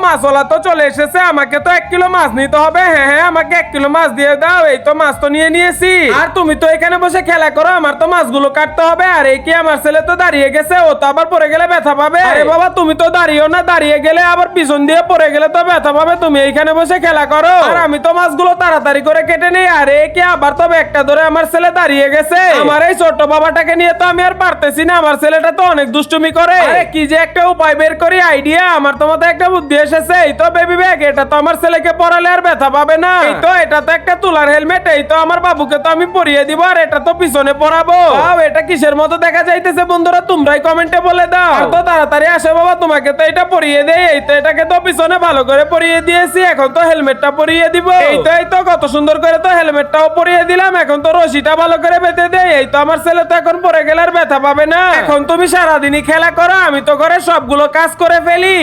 মাছওয়ালা তো চলে এসেছে, আমাকে তো 1 কিলো মাছ নিতে হবে। হ্যাঁ হ্যাঁ, আমাকে 1 কিলো মাছ দিয়ে দাও। এই তো মাছ তো নিয়ে নিয়েছি। আর তুমি তো এখানে বসে খেলা করো, আমার তো মাছগুলো কাটতে হবে। আর এই কি আমার ছেলে তো দাঁড়িয়ে গেছে, ও তো আবার পড়ে গেলে ব্যথা পাবে। আরে বাবা তুমি তো দাঁড়িয়েও না, দাঁড়িয়ে গেলে আবার পিছন দিয়ে পড়ে গেলে তো ব্যথা পাবে। তুমি এইখানে বসে খেলা করো, আর আমি তো মাছগুলো তাড়াতাড়ি করে কেটে নেই। আরে কি আবার তো একটা ধরে আমার ছেলে দাঁড়িয়ে গেছে। আমার এই ছোট্ট বাবাটাকে নিয়ে তো আমি আর পারতেছি না, আমার ছেলেটা তো অনেক দুষ্টুমি করে। আরে কি যে একটা উপায় বের করি, আইডিয়া আমার তো মাথায় একটা বুদ্ধি এসেছে। এই তো বেবি ব্যাগ, এটা তো আমার ছেলেকে পরালে আর ব্যথা পাবে না। এই তো এটা তো একটা তুলার হেলমেট, এই তো আমার বাবুকে তো আমি পরিয়ে দিব, আর এটা তো পিছনে পরাবো। এটা কিসের মতো দেখা যাইতেছে বন্ধুরা, তোমরাই কমেন্টে বলে দাও। আর তো তাড়াতাড়ি আসে বাবা, তোমাকে তো এটা পরিয়ে দেই। এই তো এটাকে তো পিছনে ভালো করে পরিয়ে দিয়েছি, এখন তো হেলমেটটা পরিয়ে দিব। এই তো কত সুন্দর করে তো হেলমেটটাও পরিয়ে দিলাম। এখন তো রশিটা ভালো করে বেঁধে দেই। এই তো আমার ছেলে তো এখন পরে গেলে আর ব্যথা পাবে না। এখন তুমি সারাদিনই খেলা করো, আমি তো ঘরে সবগুলো কাজ করে ফেলি।